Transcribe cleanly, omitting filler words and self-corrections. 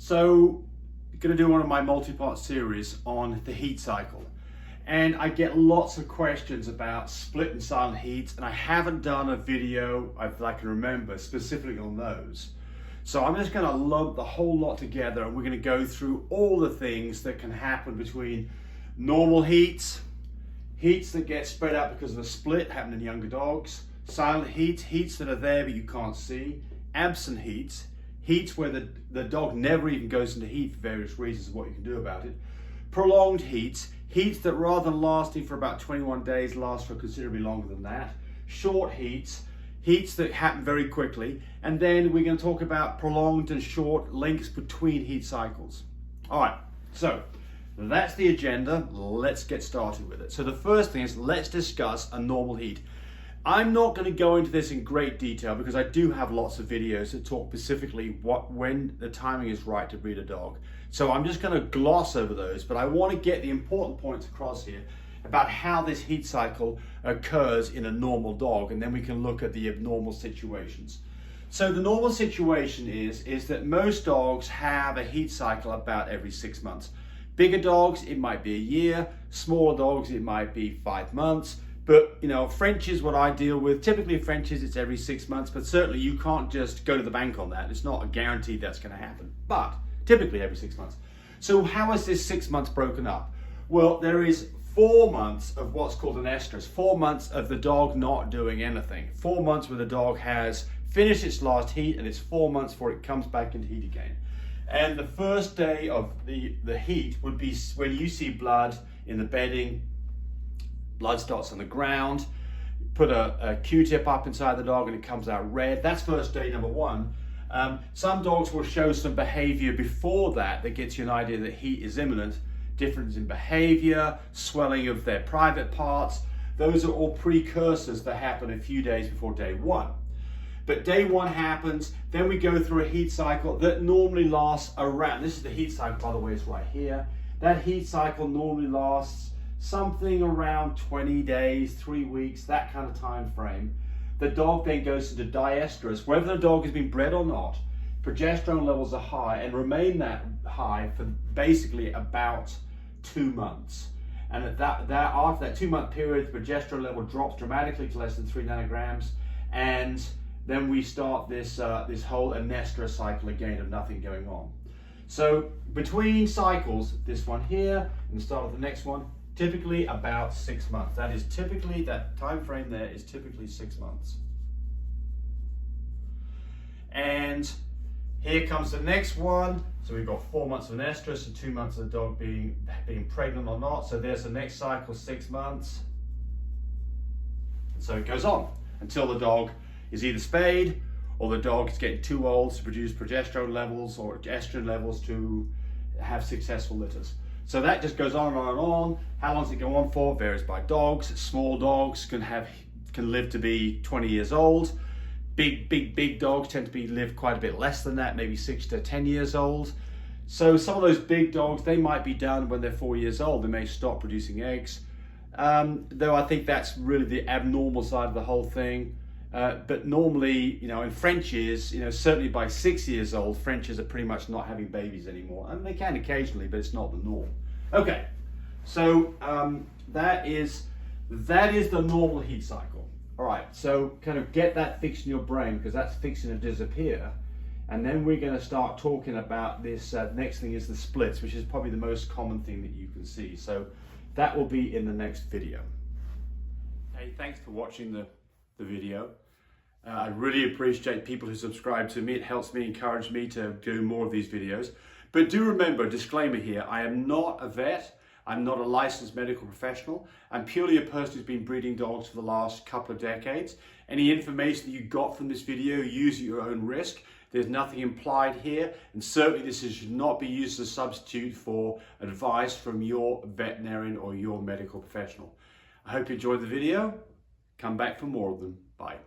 So I'm going to do one of my multi-part series on the heat cycle. And I get lots of questions about split and silent heats, and I haven't done a video that I can remember specifically on those. So I'm just going to lump the whole lot together, and we're going to go through all the things that can happen between normal heats, heats that get spread out because of the split happen in younger dogs, silent heats, heats that are there but you can't see, absent heats, heats where the dog never even goes into heat for various reasons of what you can do about it, prolonged heats, heats that rather than lasting for about 21 days last for considerably longer than that, short heats, heats that happen very quickly, and then we're going to talk about prolonged and short links between heat cycles. All right, so that's the agenda. Let's get started with it. So the first thing is, let's discuss a normal heat. I'm not going to go into this in great detail because I do have lots of videos that talk specifically when the timing is right to breed a dog. So I'm just going to gloss over those, but I want to get the important points across here about how this heat cycle occurs in a normal dog, and then we can look at the abnormal situations. So the normal situation is that most dogs have a heat cycle about every 6 months. Bigger dogs, it might be a year. Smaller dogs, it might be 5 months. But, you know, French is what I deal with. Typically Frenches, it's every 6 months, but certainly you can't just go to the bank on that. It's not a guarantee that's going to happen, but typically every 6 months. So how is this 6 months broken up? Well, there is 4 months of what's called an estrus, 4 months of the dog not doing anything. 4 months where the dog has finished its last heat, and it's 4 months before it comes back into heat again. And the first day of the heat would be when you see blood in the bedding, blood spots on the ground, put a Q-tip up inside the dog and it comes out red. That's first day number one. Some dogs will show some behavior before that gets you an idea that heat is imminent. Difference in behavior, swelling of their private parts. Those are all precursors that happen a few days before day one. But day one happens, then we go through a heat cycle that normally lasts around, this is the heat cycle, by the way, it's right here. That heat cycle normally lasts something around 20 days, 3 weeks, that kind of time frame. The dog then goes into diestrus. Whether the dog has been bred or not, progesterone levels are high and remain that high for basically about 2 months. And after that 2 month period, the progesterone level drops dramatically to less than 3 nanograms, and then we start this whole anestrus cycle again of nothing going on. So between cycles, this one here and the start of the next one, typically about 6 months. That is typically, that time frame there is typically 6 months. And here comes the next one. So we've got 4 months of an estrus and 2 months of the dog being pregnant or not. So there's the next cycle, 6 months. And so it goes on until the dog is either spayed or the dog is getting too old to produce progesterone levels or estrogen levels to have successful litters. So that just goes on and on and on. How long does it go on for? Varies by dogs. Small dogs can live to be 20 years old. Big dogs tend to live quite a bit less than that, maybe 6 to 10 years old. So some of those big dogs, they might be done when they're 4 years old. They may stop producing eggs. Though I think that's really the abnormal side of the whole thing. But normally, you know, in Frenches, you know, certainly by 6 years old, Frenches are pretty much not having babies anymore. And they can occasionally, but it's not the norm. Okay, so that is the normal heat cycle. All right, so kind of get that fixed in your brain because that's fixing to disappear. And then we're going to start talking about this. Next thing is the splits, which is probably the most common thing that you can see. So that will be in the next video. Hey, thanks for watching the video. I really appreciate people who subscribe to me. It helps me, encourage me to do more of these videos. But do remember, disclaimer here, I am not a vet. I'm not a licensed medical professional. I'm purely a person who's been breeding dogs for the last couple of decades. Any information that you got from this video, use at your own risk. There's nothing implied here, and certainly this should not be used as a substitute for advice from your veterinarian or your medical professional. I hope you enjoyed the video. Come back for more of them. Bye.